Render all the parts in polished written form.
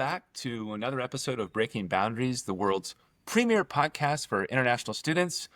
back to another episode of Breaking Boundaries, the world's premier podcast for international students,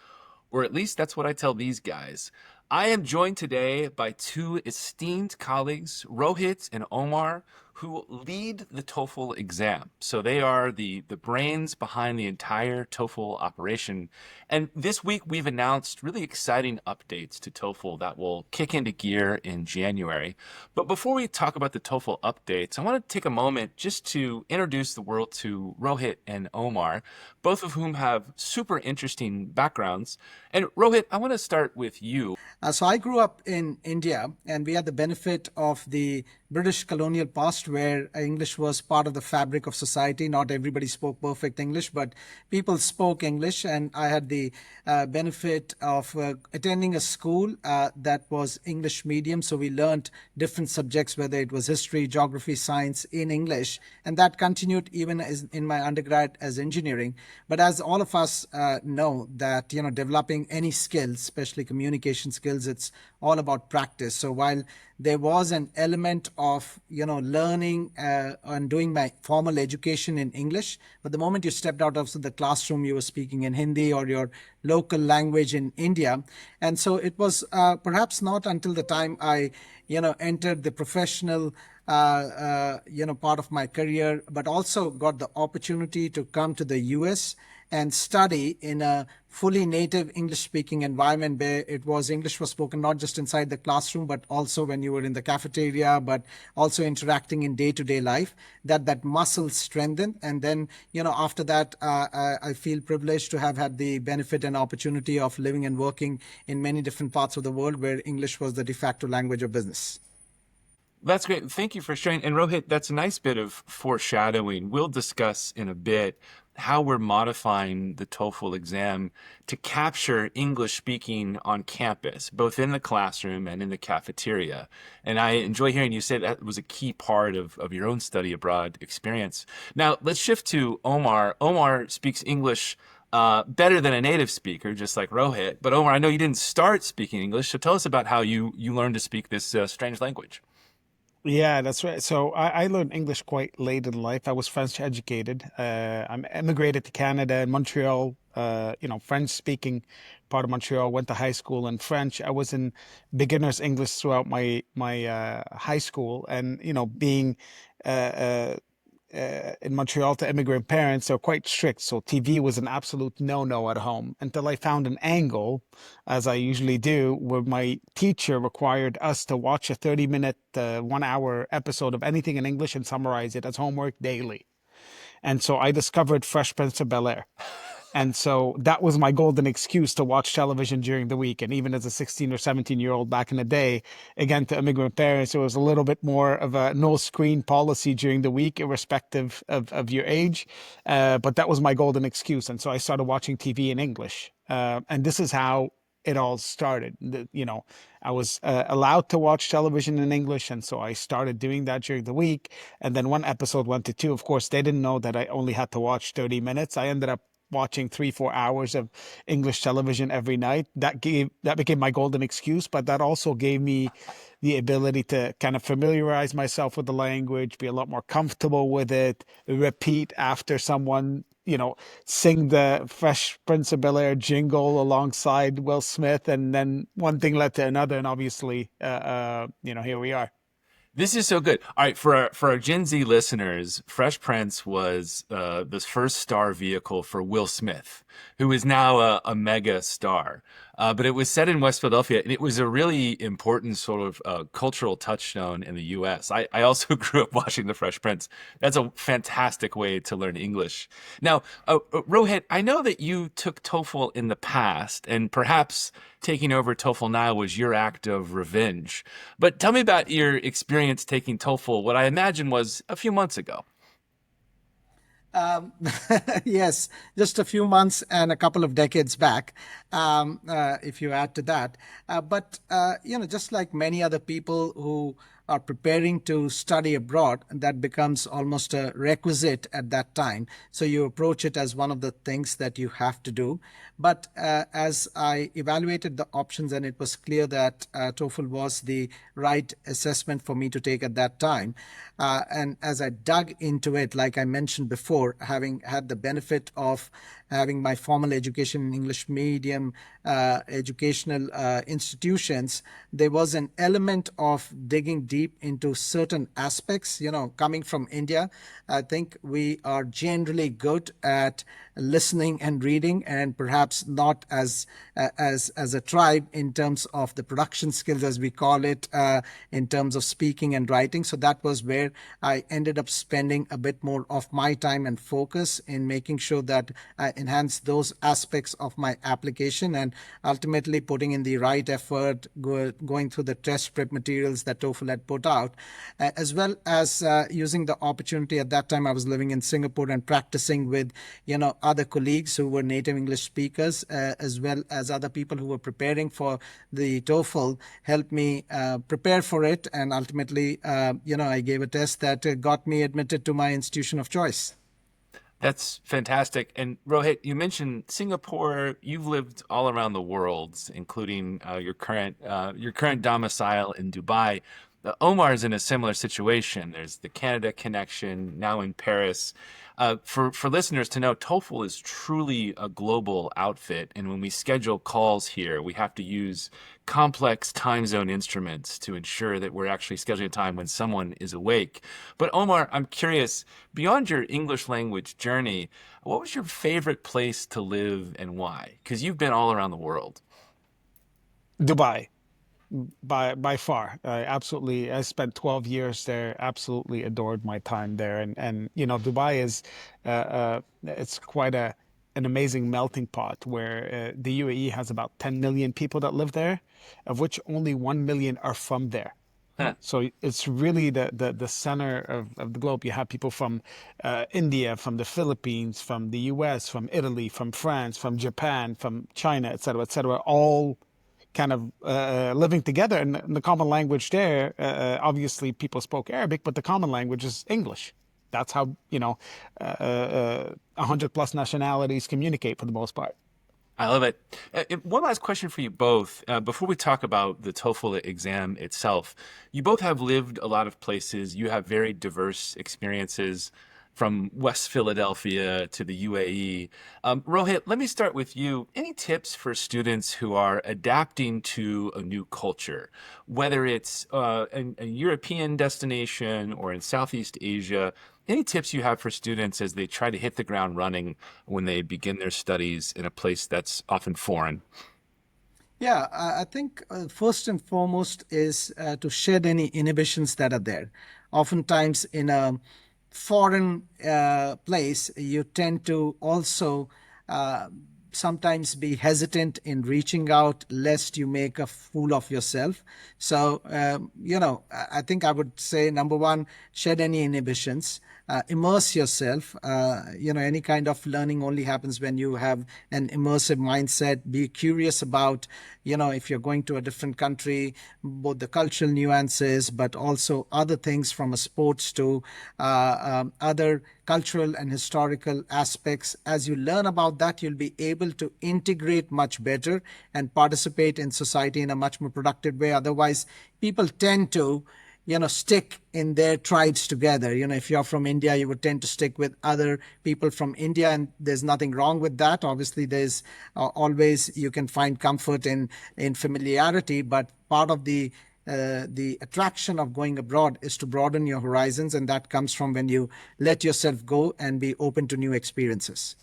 or at least that's what I tell these guys. I am joined today by two esteemed colleagues, Rohit and Omar, who lead the TOEFL exam. So they are the brains behind the entire TOEFL operation. And this week we've announced really exciting updates to TOEFL that will kick into gear in January. But before we talk about the TOEFL updates, I want to take a moment just to introduce the world to Rohit and Omar, both of whom have super interesting backgrounds. And Rohit, I want to start with you. So I grew up in India, and we had the benefit of the British colonial past where English was part of the fabric of society. Not everybody spoke perfect English, but people spoke English. And I had the benefit of attending a school that was English medium. So we learned different subjects, whether it was history, geography, science in English. And that continued even as in my undergrad as engineering. But as all of us know that, developing any skills, especially communication skills, it's all about practice. So while there was an element of learning and doing my formal education in English, but the moment you stepped out of the classroom, you were speaking in Hindi or your local language in India. And so it was perhaps not until the time I entered the professional part of my career, but also got the opportunity to come to the US and study in a fully native English-speaking environment where English was spoken not just inside the classroom, but also when you were in the cafeteria, but also interacting in day-to-day life, that muscle strengthened. And then, after that, I feel privileged to have had the benefit and opportunity of living and working in many different parts of the world where English was the de facto language of business. That's great. Thank you for sharing. And Rohit, that's a nice bit of foreshadowing. We'll discuss in a bit how we're modifying the TOEFL exam to capture English speaking on campus, both in the classroom and in the cafeteria. And I enjoy hearing you say that was a key part of your own study abroad experience. Now, let's shift to Omar. Omar speaks English better than a native speaker, just like Rohit. But Omar, I know you didn't start speaking English, so tell us about how you learned to speak this strange language. Yeah, that's right. So I learned English quite late in life. I was French educated. I'm emigrated to Canada and Montreal, French speaking part of Montreal, went to high school in French. I was in beginner's English throughout my high school, and, being uh, in Montreal to immigrant parents, they're quite strict. So TV was an absolute no-no at home until I found an angle, as I usually do, where my teacher required us to watch a 30-minute, 1 hour episode of anything in English and summarize it as homework daily. And so I discovered Fresh Prince of Bel-Air. And so that was my golden excuse to watch television during the week. And even as a 16 or 17-year-old back in the day, again, to immigrant parents, it was a little bit more of a no screen policy during the week, irrespective of your age. But that was my golden excuse. And so I started watching TV in English. And this is how it all started. I was allowed to watch television in English. And so I started doing that during the week. And then one episode went to two. Of course, they didn't know that I only had to watch 30 minutes. I ended up watching 3-4 hours of English television every night. That became my golden excuse, but that also gave me the ability to kind of familiarize myself with the language, be a lot more comfortable with it, repeat after someone, sing the Fresh Prince of Bel-Air jingle alongside Will Smith, and then one thing led to another, and obviously, here we are. This is so good. All right, for our Gen Z listeners, Fresh Prince was the first star vehicle for Will Smith, who is now a mega star. But it was set in West Philadelphia, and it was a really important sort of cultural touchstone in the U.S. I also grew up watching The Fresh Prince. That's a fantastic way to learn English. Now, Rohit, I know that you took TOEFL in the past, and perhaps taking over TOEFL now was your act of revenge. But tell me about your experience taking TOEFL, what I imagine was a few months ago. Um, yes, just a few months and a couple of decades back, if you add to that. But just like many other people who are preparing to study abroad, that becomes almost a requisite at that time. So you approach it as one of the things that you have to do. But as I evaluated the options, and it was clear that TOEFL was the right assessment for me to take at that time. And as I dug into it, like I mentioned before, having had the benefit of having my formal education in English medium educational institutions, there was an element of digging deep into certain aspects. Coming from India, I think we are generally good at listening and reading, and perhaps not as a tribe in terms of the production skills, as we call it, in terms of speaking and writing. So that was where I ended up spending a bit more of my time and focus in making sure that I enhance those aspects of my application, and ultimately putting in the right effort, going through the test prep materials that TOEFL had put out, as well as using the opportunity. At that time, I was living in Singapore and practicing with other colleagues who were native English speakers, as well as other people who were preparing for the TOEFL, helped me prepare for it. And ultimately, I gave a test that got me admitted to my institution of choice. That's fantastic. And Rohit, you mentioned Singapore. You've lived all around the world, including your current domicile in Dubai. Omar's in a similar situation. There's the Canada connection now in Paris. For listeners to know, TOEFL is truly a global outfit, and when we schedule calls here, we have to use complex time zone instruments to ensure that we're actually scheduling a time when someone is awake. But Omar, I'm curious, beyond your English language journey, what was your favorite place to live and why? Because you've been all around the world. Dubai. By far. I spent 12 years there, absolutely adored my time there. And Dubai is it's quite an amazing melting pot where the UAE has about 10 million people that live there, of which only 1 million are from there. Huh. So it's really the center of the globe. You have people from India, from the Philippines, from the US, from Italy, from France, from Japan, from China, et cetera, all kind of living together. And the common language there, obviously people spoke Arabic, but the common language is English. That's how, 100 plus nationalities communicate for the most part. I love it. One last question for you both. Before we talk about the TOEFL exam itself, you both have lived a lot of places. You have very diverse experiences from West Philadelphia to the UAE. Rohit, let me start with you. Any tips for students who are adapting to a new culture, whether it's a European destination or in Southeast Asia? Any tips you have for students as they try to hit the ground running when they begin their studies in a place that's often foreign? Yeah, I think first and foremost is to shed any inhibitions that are there. Oftentimes, in a foreign place, you tend to also uh, sometimes be hesitant in reaching out lest you make a fool of yourself. So, I think I would say number one, shed any inhibitions. Immerse yourself. Any kind of learning only happens when you have an immersive mindset. Be curious about, if you're going to a different country, both the cultural nuances, but also other things from a sports to other cultural and historical aspects. As you learn about that, you'll be able to integrate much better and participate in society in a much more productive way. Otherwise, people tend to stick in their tribes together. If you're from India, you would tend to stick with other people from India, and there's nothing wrong with that. Obviously, there's always you can find comfort in familiarity, but part of the attraction of going abroad is to broaden your horizons, and that comes from when you let yourself go and be open to new experiences.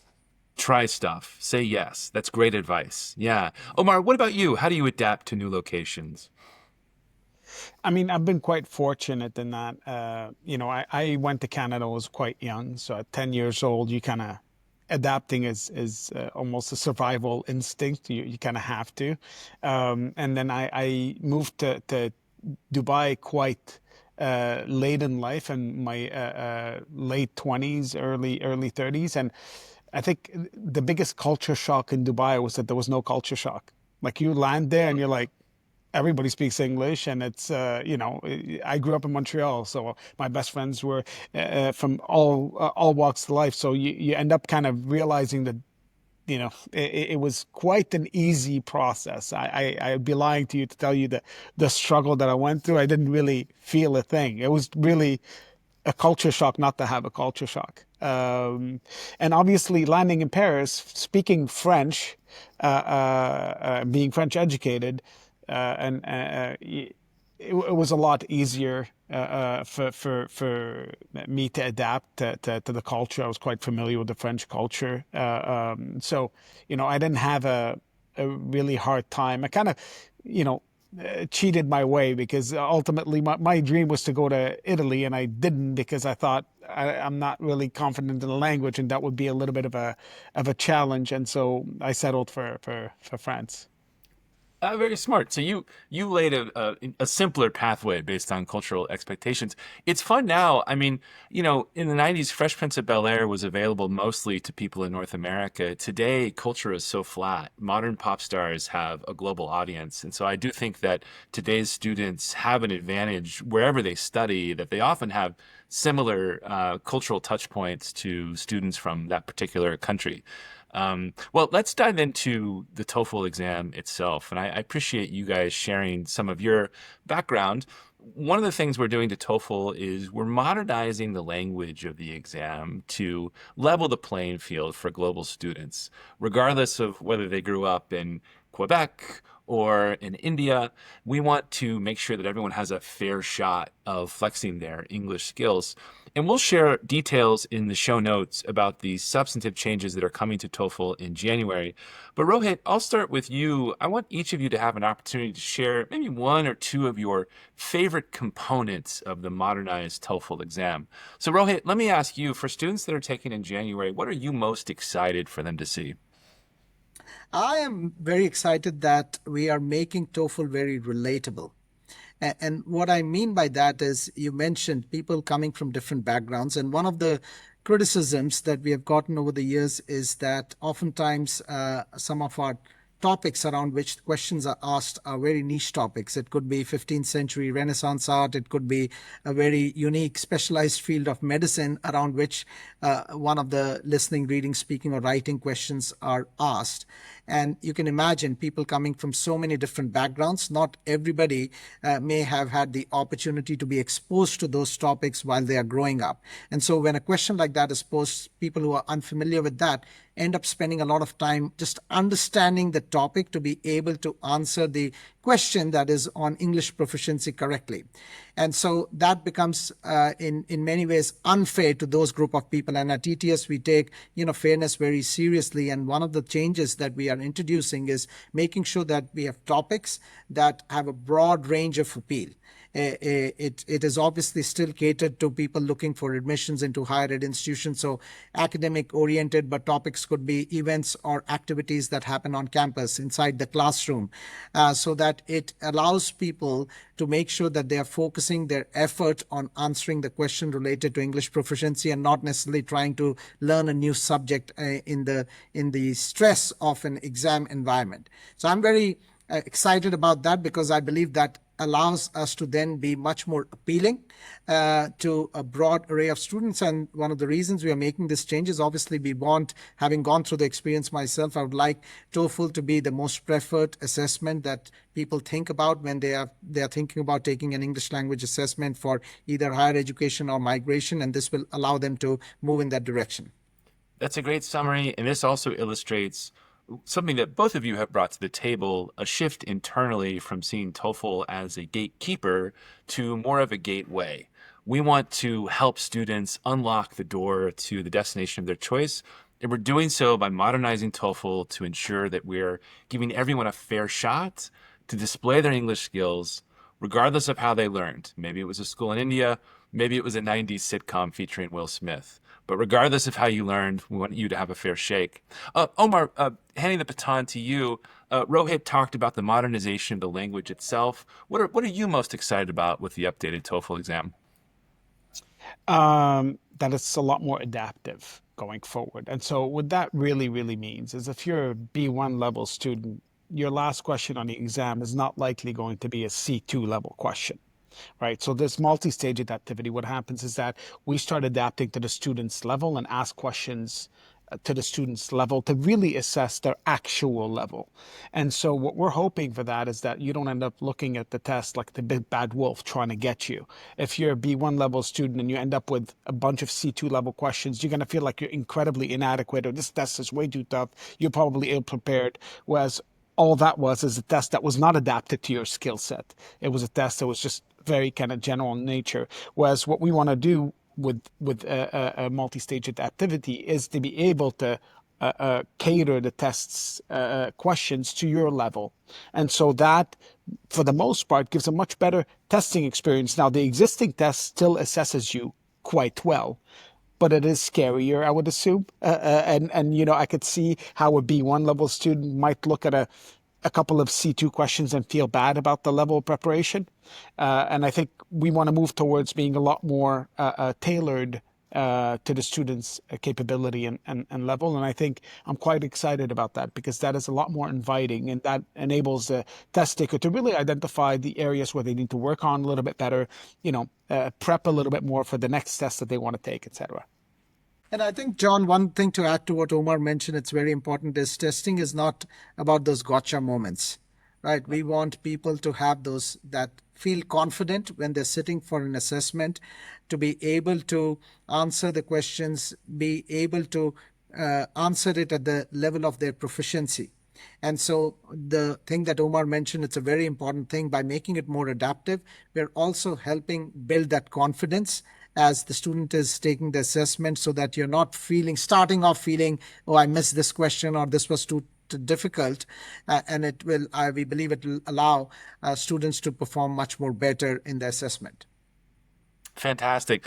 Try stuff. Say yes. That's great advice. Yeah. Omar, what about you? How do you adapt to new locations? I mean, I've been quite fortunate in that, I went to Canada, I was quite young. So at 10 years old, you kind of adapting is almost a survival instinct. You kind of have to. And then I moved to Dubai quite late in life, in my late 20s, early 30s. And I think the biggest culture shock in Dubai was that there was no culture shock. Like you land there and you're like, everybody speaks English, and it's I grew up in Montreal, so my best friends were from all walks of life. So you end up kind of realizing that it was quite an easy process. I'd be lying to you to tell you that the struggle that I went through, I didn't really feel a thing. It was really a culture shock not to have a culture shock. And obviously, landing in Paris, speaking French, being French educated, and it was a lot easier for me to adapt to the culture. I was quite familiar with the French culture, so I didn't have a really hard time. I kind of, you know, cheated my way because ultimately my dream was to go to Italy, and I didn't because I thought I'm not really confident in the language, and that would be a little bit of a challenge, and so I settled for France. Very smart. So you laid a simpler pathway based on cultural expectations. It's fun now. I mean, in the '90s, Fresh Prince of Bel-Air was available mostly to people in North America. Today, culture is so flat. Modern pop stars have a global audience, and so I do think that today's students have an advantage wherever they study. That they often have similar cultural touch points to students from that particular country. Well, let's dive into the TOEFL exam itself. And I appreciate you guys sharing some of your background. One of the things we're doing to TOEFL is we're modernizing the language of the exam to level the playing field for global students, regardless of whether they grew up in Quebec or in India. We want to make sure that everyone has a fair shot of flexing their English skills. And we'll share details in the show notes about the substantive changes that are coming to TOEFL in January. But Rohit, I'll start with you. I want each of you to have an opportunity to share maybe one or two of your favorite components of the modernized TOEFL exam. So Rohit, let me ask you, for students that are taking in January, what are you most excited for them to see? I am very excited that we are making TOEFL very relatable. And what I mean by that is you mentioned people coming from different backgrounds. And one of the criticisms that we have gotten over the years is that oftentimes some of our topics around which questions are asked are very niche topics. It could be 15th century Renaissance art. It could be a very unique, specialized field of medicine around which one of the listening, reading, speaking, or writing questions are asked. And you can imagine people coming from so many different backgrounds. Not everybody may have had the opportunity to be exposed to those topics while they are growing up. And so when a question like that is posed, people who are unfamiliar with that end up spending a lot of time just understanding the topic to be able to answer the question that is on English proficiency correctly. And so that becomes in many ways unfair to those group of people. And at TTS, we take fairness very seriously. And one of the changes that we are introducing is making sure that we have topics that have a broad range of appeal. It is obviously still catered to people looking for admissions into higher ed institutions, so academic oriented, but topics could be events or activities that happen on campus inside the classroom, so that it allows people to make sure that they are focusing their effort on answering the question related to English proficiency and not necessarily trying to learn a new subject in the stress of an exam environment. So I'm very excited about that because I believe that allows us to then be much more appealing to a broad array of students. And one of the reasons we are making this change is obviously we want, having gone through the experience myself, I would like TOEFL to be the most preferred assessment that people think about when they are thinking about taking an English language assessment for either higher education or migration, and this will allow them to move in that direction. That's a great summary, and this also illustrates something that both of you have brought to the table, a shift internally from seeing TOEFL as a gatekeeper to more of a gateway. We want to help students unlock the door to the destination of their choice, and we're doing so by modernizing TOEFL to ensure that we're giving everyone a fair shot to display their English skills, regardless of how they learned. Maybe it was a school in India, maybe it was a '90s sitcom featuring Will Smith. But regardless of how you learned, we want you to have a fair shake. Omar, handing the baton to you, Rohit talked about the modernization of the language itself. What are you most excited about with the updated TOEFL exam? That it's a lot more adaptive going forward. And so what that really, really means is if you're a B1 level student, your last question on the exam is not likely going to be a C2 level question, right? So this multi-stage adaptivity, what happens is that we start adapting to the student's level and ask questions to the student's level to really assess their actual level. And so what we're hoping for that is that you don't end up looking at the test like the big bad wolf trying to get you. If you're a B1 level student and you end up with a bunch of C2 level questions, you're going to feel like you're incredibly inadequate, or this test is way too tough. You're probably ill prepared. Whereas all that was is a test that was not adapted to your skill set. It was a test that was just very kind of general in nature. Whereas what we want to do with a multi-stage adaptivity is to be able to cater the test's questions to your level. And so that, for the most part, gives a much better testing experience. Now, the existing test still assesses you quite well, but it is scarier, I would assume. And you know, I could see how a B1 level student might look at a couple of C2 questions and feel bad about the level of preparation. And I think we want to move towards being a lot more tailored to the student's capability and level. And I think I'm quite excited about that, because that is a lot more inviting, and that enables the test taker to really identify the areas where they need to work on a little bit better, you know, prep a little bit more for the next test that they want to take, etc. And I think, John, one thing to add to what Omar mentioned, it's very important, is testing is not about those gotcha moments, right? We want people to have those that feel confident when they're sitting for an assessment, to be able to answer the questions, be able to answer it at the level of their proficiency. And so the thing that Omar mentioned, it's a very important thing. By making it more adaptive, we're also helping build that confidence as the student is taking the assessment, so that you're not starting off feeling, oh, I missed this question, or this was too difficult. And it will, we believe it will allow students to perform much more better in the assessment. Fantastic.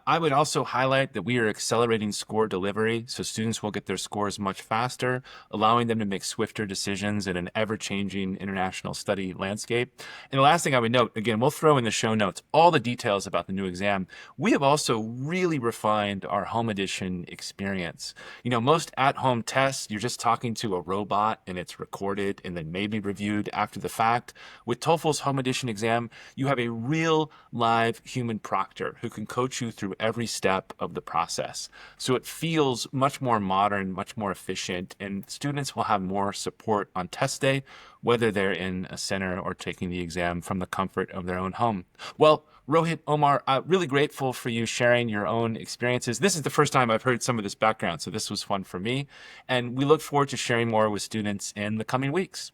I would also highlight that we are accelerating score delivery, so students will get their scores much faster, allowing them to make swifter decisions in an ever-changing international study landscape. And the last thing I would note, again, we'll throw in the show notes all the details about the new exam. We have also really refined our home edition experience. You know, most at-home tests, you're just talking to a robot and it's recorded and then maybe reviewed after the fact. With TOEFL's home edition exam, you have a real live human proctor who can coach you through every step of the process. So it feels much more modern, much more efficient, and students will have more support on test day, whether they're in a center or taking the exam from the comfort of their own home. Well, Rohit, Omar, really grateful for you sharing your own experiences. This is the first time I've heard some of this background, so this was fun for me. And we look forward to sharing more with students in the coming weeks.